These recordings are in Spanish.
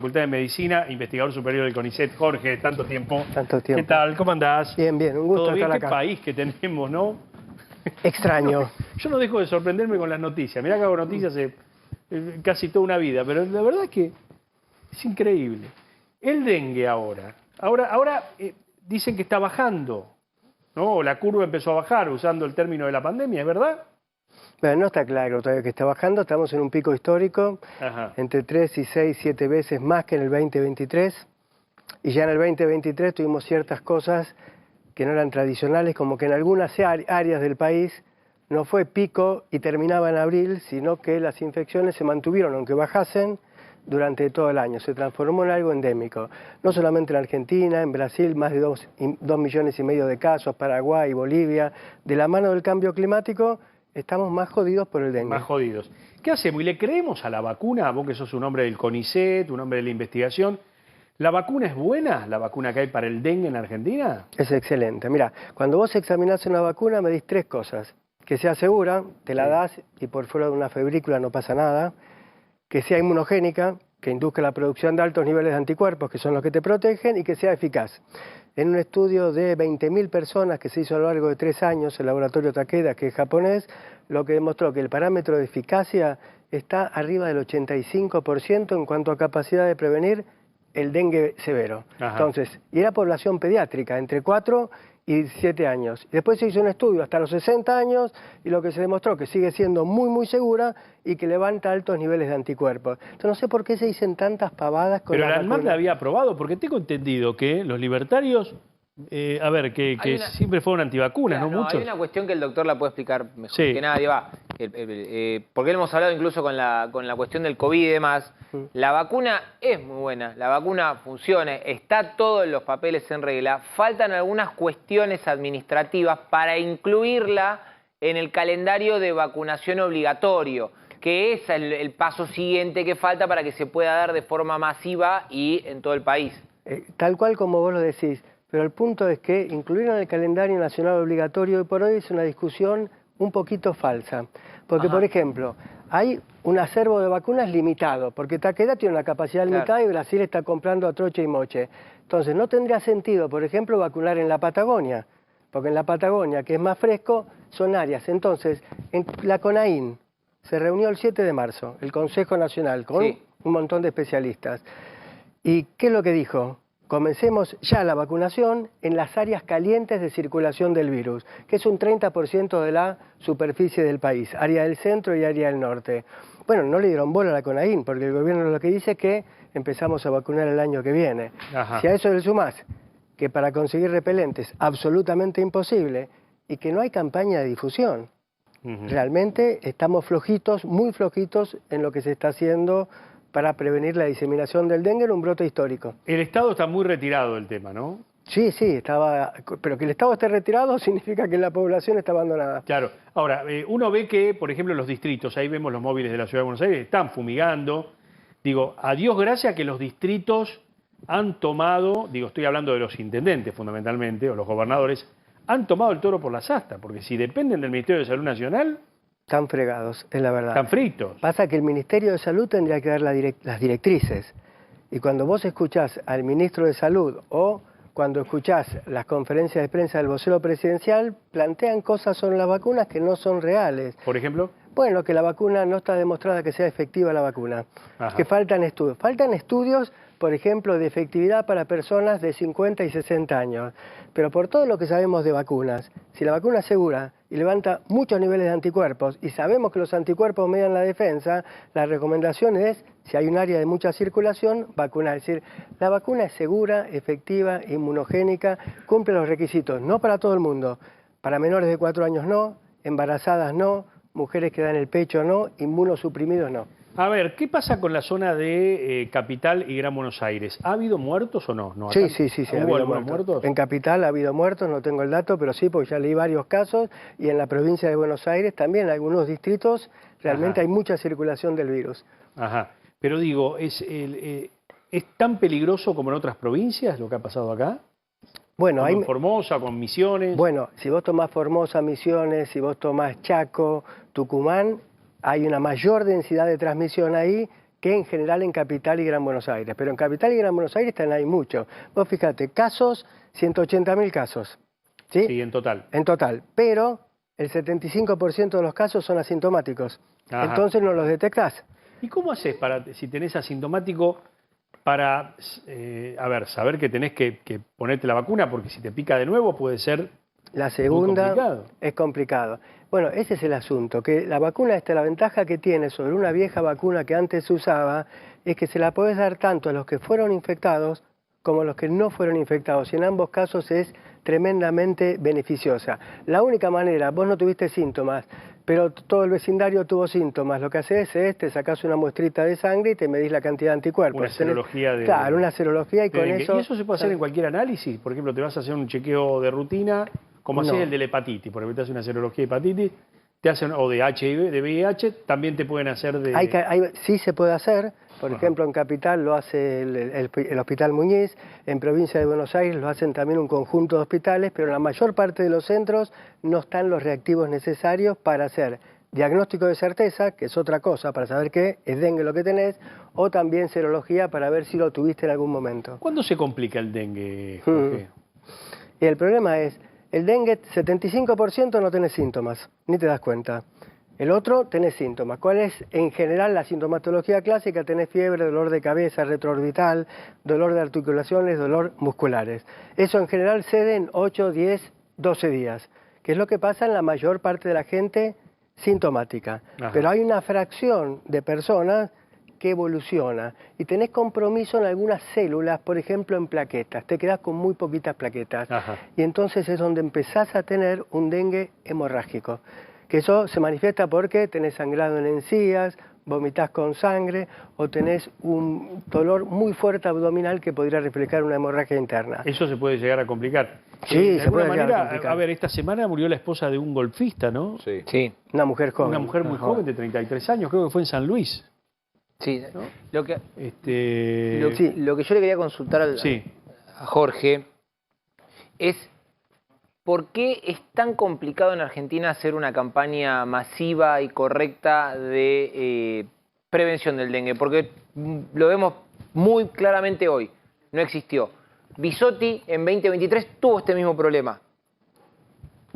Facultad de Medicina, investigador superior del CONICET. Jorge, tanto tiempo. Tanto tiempo. ¿Qué tal? ¿Cómo andás? Bien, bien, un gusto ¿Todo bien? estar ¿Qué acá. país que tenemos, no? Extraño. Yo no dejo de sorprenderme con las noticias. Mirá que hago noticias casi toda una vida, pero la verdad es que es increíble. El dengue ahora dicen que está bajando, ¿no? O la curva empezó a bajar usando el término de la pandemia, ¿es verdad? Bueno, no está claro todavía que está bajando, estamos en un pico histórico, Ajá. entre 3 y 6, 7 veces más que en el 2023, y ya en el 2023 tuvimos ciertas cosas que no eran tradicionales, como que en algunas áreas del país no fue pico y terminaba en abril, sino que las infecciones se mantuvieron, aunque bajasen, durante todo el año. Se transformó en algo endémico. No solamente en Argentina, en Brasil, más de 2,5 millones de casos, Paraguay, Bolivia. De la mano del cambio climático, estamos más jodidos por el dengue. Más jodidos. ¿Qué hacemos? ¿Y le creemos a la vacuna? Vos que sos un hombre del CONICET, un hombre de la investigación. ¿La vacuna es buena? ¿La vacuna que hay para el dengue en Argentina? Es excelente. Mira, cuando vos examinás una vacuna, medís 3 cosas. Que sea segura, te la das y por fuera de una febrícula no pasa nada. Que sea inmunogénica, que induzca la producción de altos niveles de anticuerpos, que son los que te protegen, y que sea eficaz. En un estudio de 20.000 personas que se hizo a lo largo de 3 años, el laboratorio Takeda, que es japonés, lo que demostró que el parámetro de eficacia está arriba del 85% en cuanto a capacidad de prevenir el dengue severo. Ajá. Entonces, y era población pediátrica, entre 4 y 17 años. Después se hizo un estudio hasta los 60 años y lo que se demostró que sigue siendo muy segura y que levanta altos niveles de anticuerpos. Entonces no sé por qué se dicen tantas pavadas con Pero la la ANMAT vacuna. la había aprobado, porque tengo entendido que los libertarios, que siempre fueron antivacunas, ¿no? Muchos. Hay una cuestión que el doctor la puede explicar mejor Sí. que nadie. Porque hemos hablado incluso con la cuestión del COVID y demás. La vacuna es muy buena, la vacuna funciona, está todo en los papeles en regla. Faltan algunas cuestiones administrativas para incluirla en el calendario de vacunación obligatorio, que es el paso siguiente que falta para que se pueda dar de forma masiva y en todo el país. Tal cual como vos lo decís, pero el punto es que incluir en el calendario nacional obligatorio hoy por hoy es una discusión un poquito falsa. Porque, por ejemplo, hay un acervo de vacunas limitado, porque Takeda tiene una capacidad limitada y Brasil está comprando a troche y moche. Entonces, no tendría sentido, por ejemplo, vacunar en la Patagonia, porque en la Patagonia, que es más fresco, son áreas. Entonces, en la CONAIN se reunió el 7 de marzo, el Consejo Nacional, con un montón de especialistas. ¿Y qué es lo que dijo? Comencemos ya la vacunación en las áreas calientes de circulación del virus, que es un 30% de la superficie del país, área del centro y área del norte. Bueno, no le dieron bola a la CONAIN, porque el gobierno lo que dice es que empezamos a vacunar el año que viene. Ajá. Si a eso le sumás que para conseguir repelentes absolutamente imposible y que no hay campaña de difusión, realmente estamos flojitos, muy flojitos en lo que se está haciendo para prevenir la diseminación del dengue en un brote histórico. El Estado está muy retirado del tema, ¿no? Sí, pero que el Estado esté retirado significa que la población está abandonada. Claro. Ahora, uno ve que, por ejemplo, los distritos, ahí vemos los móviles de la Ciudad de Buenos Aires, están fumigando. Digo, a Dios gracias que los distritos han tomado, estoy hablando de los intendentes fundamentalmente, o los gobernadores, han tomado el toro por las astas, porque si dependen del Ministerio de Salud Nacional, Están fregados, es la verdad. están fritos. Pasa que el Ministerio de Salud tendría que dar las directrices. Y cuando vos escuchás al Ministro de Salud o cuando escuchás las conferencias de prensa del vocero presidencial, plantean cosas sobre las vacunas que no son reales. Por ejemplo, Bueno, que la vacuna no está demostrada que sea efectiva la vacuna. Que faltan estudios. Faltan estudios, por ejemplo, de efectividad para personas de 50 y 60 años. Pero por todo lo que sabemos de vacunas, si la vacuna es segura y levanta muchos niveles de anticuerpos y sabemos que los anticuerpos median la defensa, la recomendación es, si hay un área de mucha circulación, vacunar. Es decir, la vacuna es segura, efectiva, inmunogénica, cumple los requisitos, no para todo el mundo. Para menores de 4 años no, embarazadas no, mujeres que dan el pecho no, inmunosuprimidos no. a ver, ¿qué pasa con la zona de Capital y Gran Buenos Aires? ¿Ha habido muertos o no? ¿No? Sí, ¿Hubo ha habido algunos muertos? En Capital ha habido muertos, no tengo el dato, pero sí, porque ya leí varios casos, y en la provincia de Buenos Aires también, en algunos distritos, realmente hay mucha circulación del virus. Ajá, pero digo, ¿es tan peligroso como en otras provincias lo que ha pasado acá? Bueno, Como en Formosa, con Misiones. Bueno, si vos tomás Formosa, Misiones, si vos tomás Chaco, Tucumán, hay una mayor densidad de transmisión ahí que en general en Capital y Gran Buenos Aires. Pero en Capital y Gran Buenos Aires también hay mucho. Vos fíjate, casos, 180.000 casos. ¿Sí? Sí, en total. En total. Pero el 75% de los casos son asintomáticos. Ajá. Entonces no los detectás. ¿Y cómo haces para, si tenés asintomático, para, saber que tenés que ponerte la vacuna? Porque si te pica de nuevo puede ser La segunda muy complicado. es complicado. Bueno, ese es el asunto, que la vacuna la ventaja que tiene sobre una vieja vacuna que antes se usaba es que se la podés dar tanto a los que fueron infectados como a los que no fueron infectados. Y en ambos casos es tremendamente beneficiosa. La única manera, vos no tuviste síntomas, pero todo el vecindario tuvo síntomas. Lo que haces es, te sacás una muestrita de sangre y te medís la cantidad de anticuerpos. Una serología de... Claro, una serología y con eso... ¿Y eso se puede hacer en cualquier análisis? Por ejemplo, te vas a hacer un chequeo de rutina, como haces el de la hepatitis, por ejemplo, te hacen una serología de hepatitis, te hacen, o de HIV, de VIH, también te pueden hacer de... Sí se puede hacer, por ejemplo en Capital lo hace el Hospital Muñiz, en Provincia de Buenos Aires lo hacen también un conjunto de hospitales, pero en la mayor parte de los centros no están los reactivos necesarios para hacer diagnóstico de certeza, que es otra cosa, para saber qué es dengue lo que tenés, o también serología para ver si lo tuviste en algún momento. ¿Cuándo se complica el dengue, Jorge? Y el problema es, el dengue, 75% no tenés síntomas, ni te das cuenta. El otro, tenés síntomas. ¿Cuál es en general la sintomatología clásica? Tenés fiebre, dolor de cabeza, retroorbital, dolor de articulaciones, dolor musculares. Eso en general cede en 8, 10, 12 días, que es lo que pasa en la mayor parte de la gente sintomática. Ajá. Pero hay una fracción de personas que evoluciona y tenés compromiso en algunas células, por ejemplo en plaquetas, te quedás con muy poquitas plaquetas. Ajá. Y entonces es donde empezás a tener un dengue hemorrágico, que eso se manifiesta porque tenés sangrado en encías, vomitás con sangre o tenés un dolor muy fuerte abdominal que podría reflejar una hemorragia interna. Eso se puede llegar a complicar. Sí, de se puede alguna llegar a manera, complicar. a ver, esta semana murió la esposa de un golfista, ¿no? Sí. Sí. Una mujer joven. Una mujer muy joven, de 33 años, creo que fue en San Luis. Sí. ¿No? Lo que yo le quería consultar a Jorge es ¿por qué es tan complicado en Argentina hacer una campaña masiva y correcta de prevención del dengue? Porque lo vemos muy claramente hoy, no existió. Bisotti en 2023 tuvo este mismo problema.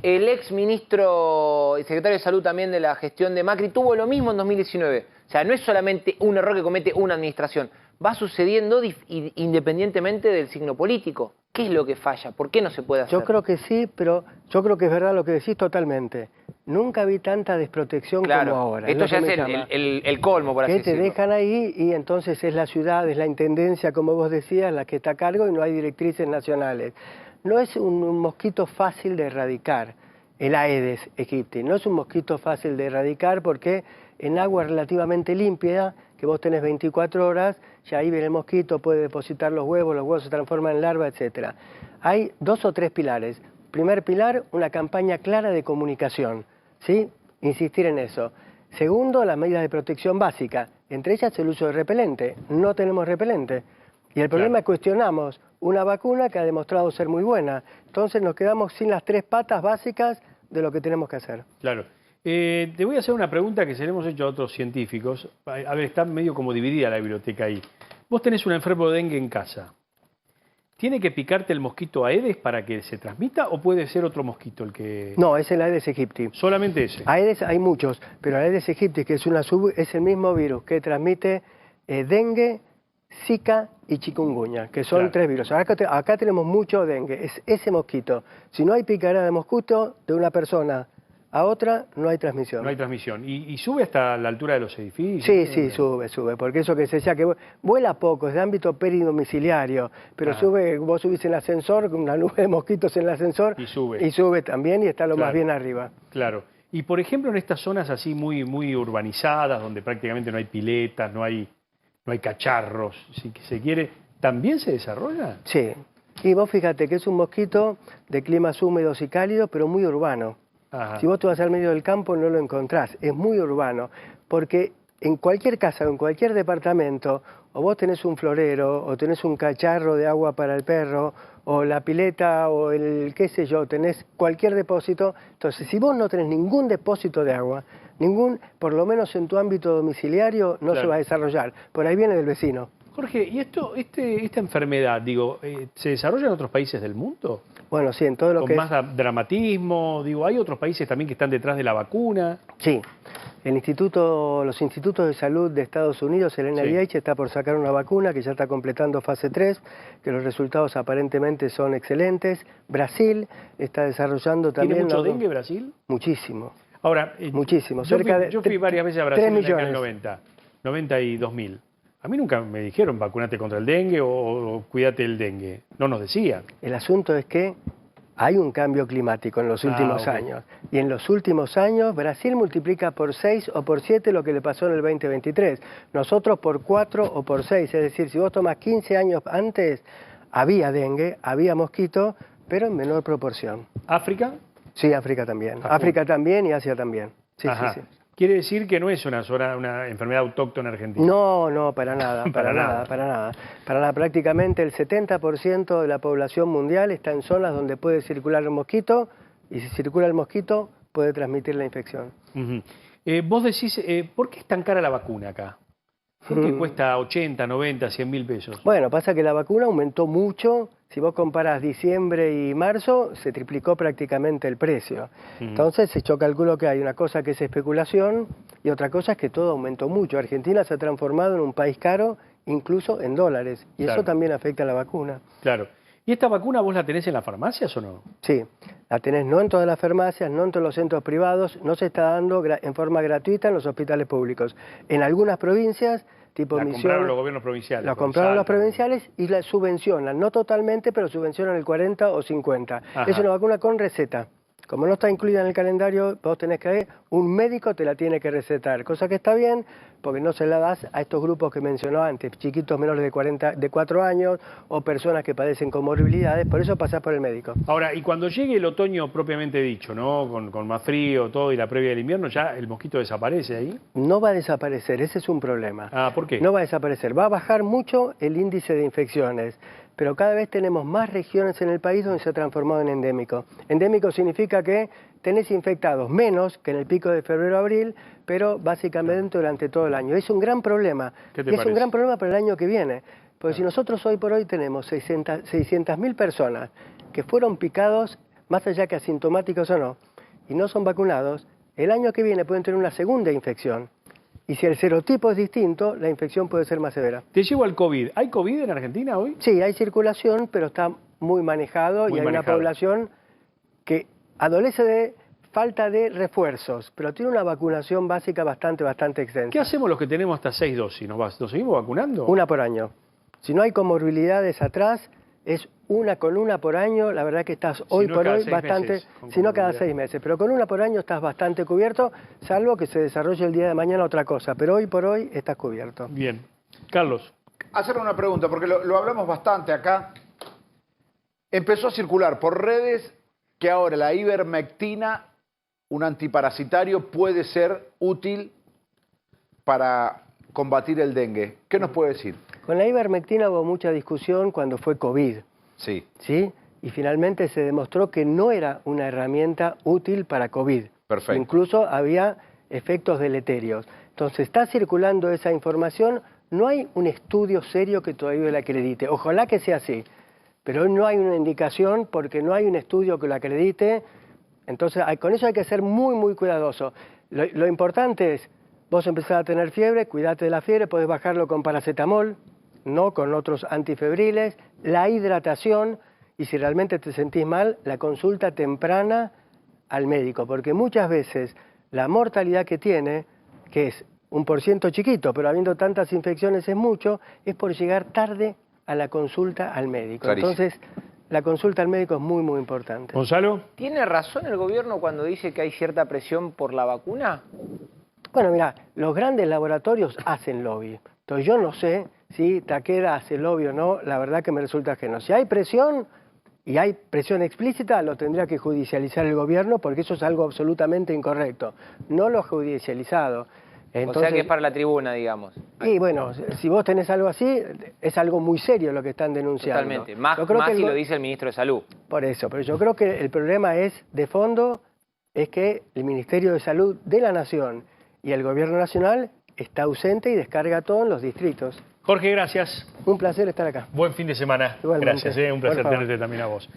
El ex ministro y secretario de Salud también de la gestión de Macri tuvo lo mismo en 2019. O sea, no es solamente un error que comete una administración, va sucediendo independientemente del signo político. ¿Qué es lo que falla? ¿Por qué no se puede hacer? Yo creo que sí, pero yo creo que es verdad lo que decís totalmente. Nunca vi tanta desprotección como ahora. Esto ya es el colmo, por así decirlo. Que te dejan ahí y entonces es la ciudad, es la intendencia, como vos decías, la que está a cargo y no hay directrices nacionales. No es un mosquito fácil de erradicar, el Aedes aegypti. No es un mosquito fácil de erradicar porque en agua relativamente limpia, que vos tenés 24 horas, ya ahí viene el mosquito, puede depositar los huevos se transforman en larva, etc. Hay 2 o 3 pilares. Primer pilar, una campaña clara de comunicación, ¿sí? Insistir en eso. Segundo, las medidas de protección básica, entre ellas el uso de repelente. No tenemos repelente. Y el problema es que cuestionamos una vacuna que ha demostrado ser muy buena. Entonces nos quedamos sin las 3 patas básicas de lo que tenemos que hacer. Claro. Te voy a hacer una pregunta que se le hemos hecho a otros científicos. A ver, está medio como dividida la biblioteca ahí. Vos tenés un enfermo de dengue en casa. ¿Tiene que picarte el mosquito Aedes para que se transmita o puede ser otro mosquito el que...? No, es el Aedes aegypti. Solamente ese. Aedes hay muchos, pero Aedes aegypti, que es es el mismo virus que transmite dengue, Zika y chikungunya, que son 3 virus. Acá tenemos mucho dengue, es ese mosquito. Si no hay picadera de mosquito de una persona a otra, no hay transmisión. No hay transmisión. ¿Y sube hasta la altura de los edificios? Sí, sube, porque eso que se decía que vuela poco, es de ámbito peridomiciliario, pero vos subís en el ascensor, con una nube de mosquitos en el ascensor, y sube también y está lo más bien arriba. Claro. Y por ejemplo en estas zonas así muy urbanizadas, donde prácticamente no hay piletas, no hay cacharros, si se quiere, ¿también se desarrolla? Sí. Y vos fíjate que es un mosquito de climas húmedos y cálidos, pero muy urbano. Ajá. Si vos te vas al medio del campo no lo encontrás, es muy urbano, porque en cualquier casa o en cualquier departamento o vos tenés un florero, o tenés un cacharro de agua para el perro, o la pileta, o el qué sé yo, tenés cualquier depósito. Entonces, si vos no tenés ningún depósito de agua, por lo menos en tu ámbito domiciliario, no se va a desarrollar. Por ahí viene del vecino. Jorge, ¿y esta enfermedad, digo, se desarrolla en otros países del mundo? Bueno, sí, en todo lo que ¿Con más dramatismo? Digo, ¿hay otros países también que están detrás de la vacuna? Sí. Los institutos de salud de Estados Unidos, el NIH, está por sacar una vacuna que ya está completando fase 3, que los resultados aparentemente son excelentes. Brasil está desarrollando también... ¿Tiene mucho dengue Brasil? Muchísimo. Ahora, muchísimo. Yo fui varias veces a Brasil en la década del 90 y 2000. A mí nunca me dijeron vacunate contra el dengue o cuídate del dengue. No nos decían. El asunto es que hay un cambio climático en los últimos años. Y en los últimos años Brasil multiplica por 6 o por 7 lo que le pasó en el 2023. Nosotros por 4 o por 6. Es decir, si vos tomás 15 años antes, había dengue, había mosquito, pero en menor proporción. ¿África? Sí, África también. África también y Asia también. Sí, sí. Quiere decir que no es una enfermedad autóctona argentina. No, para nada, para nada. Prácticamente el 70% de la población mundial está en zonas donde puede circular el mosquito, y si circula el mosquito puede transmitir la infección. Vos decís, ¿por qué es tan cara la vacuna acá? ¿Por qué cuesta 80, 90, 100 mil pesos? Bueno, pasa que la vacuna aumentó mucho. Si vos comparás diciembre y marzo, se triplicó prácticamente el precio. Entonces, yo calculo que hay una cosa que es especulación y otra cosa es que todo aumentó mucho. Argentina se ha transformado en un país caro, incluso en dólares. Y eso también afecta a la vacuna. Claro. ¿Y esta vacuna vos la tenés en las farmacias o no? Sí, la tenés no en todas las farmacias, no en todos los centros privados, no se está dando en forma gratuita en los hospitales públicos. En algunas provincias, tipo la Misión... compraron los gobiernos provinciales. La compraron los provinciales y la subvencionan, no totalmente, pero subvencionan el 40 o 50. Ajá. Es una vacuna con receta. Como no está incluida en el calendario, vos tenés que ir, un médico te la tiene que recetar, cosa que está bien, porque no se la das a estos grupos que mencionó antes, chiquitos menores de 4 años o personas que padecen comorbilidades, por eso pasás por el médico. Ahora, y cuando llegue el otoño propiamente dicho, ¿no? Con más frío, todo y la previa del invierno, ¿ya el mosquito desaparece ahí? No va a desaparecer, ese es un problema. ¿Por qué? No va a desaparecer, va a bajar mucho el índice de infecciones. Pero cada vez tenemos más regiones en el país donde se ha transformado en endémico. Endémico significa que tenés infectados menos que en el pico de febrero-abril, pero básicamente durante todo el año. Es un gran problema. ¿Qué te parece? Es un gran problema para el año que viene. Porque si nosotros hoy por hoy tenemos 600.000 personas que fueron picados, más allá que asintomáticos o no, y no son vacunados, el año que viene pueden tener una segunda infección. Y si el serotipo es distinto, la infección puede ser más severa. Te llevo al COVID. ¿Hay COVID en Argentina hoy? Sí, hay circulación, pero está muy manejado y hay una población que adolece de falta de refuerzos, pero tiene una vacunación básica bastante extensa. ¿Qué hacemos los que tenemos hasta 6 dosis? ¿Nos seguimos vacunando? Una por año. Si no hay comorbilidades atrás, es una por año, la verdad que estás hoy por hoy bastante, si no cada 6 meses, pero con una por año estás bastante cubierto, salvo que se desarrolle el día de mañana otra cosa, pero hoy por hoy estás cubierto. Bien. Carlos. Hacerle una pregunta, porque lo hablamos bastante acá. Empezó a circular por redes que ahora la ivermectina, un antiparasitario, puede ser útil para combatir el dengue. ¿Qué nos puede decir? Con la ivermectina hubo mucha discusión cuando fue COVID. Sí. ¿Sí? Y finalmente se demostró que no era una herramienta útil para COVID. Perfecto. Incluso había efectos deleterios. Entonces está circulando esa información, no hay un estudio serio que todavía la acredite. Ojalá que sea así, pero no hay una indicación porque no hay un estudio que lo acredite. Entonces con eso hay que ser muy cuidadoso. Lo importante es, vos empezás a tener fiebre, cuidate de la fiebre, podés bajarlo con paracetamol, no con otros antifebriles, la hidratación y si realmente te sentís mal, la consulta temprana al médico, porque muchas veces la mortalidad que tiene, que es 1% chiquito, pero habiendo tantas infecciones es mucho, es por llegar tarde a la consulta al médico. Clarísimo. Entonces, la consulta al médico es muy importante. Gonzalo. ¿Tiene razón el gobierno cuando dice que hay cierta presión por la vacuna? Bueno, mira, los grandes laboratorios hacen lobby. Entonces yo no sé si Takeda hace lobby o no, la verdad que me resulta ajeno. Si hay presión, y hay presión explícita, lo tendría que judicializar el gobierno porque eso es algo absolutamente incorrecto. No lo ha judicializado. O sea que es para la tribuna, digamos. Y bueno, si vos tenés algo así, es algo muy serio lo que están denunciando. Totalmente. Más Yo creo que si lo dice el ministro de Salud. Por eso, pero yo creo que el problema es, de fondo, es que el Ministerio de Salud de la Nación y el Gobierno Nacional está ausente y descarga todo en los distritos. Jorge, gracias. Un placer estar acá. Buen fin de semana. Igualmente. Gracias, un placer Por favor. tenerte también a vos.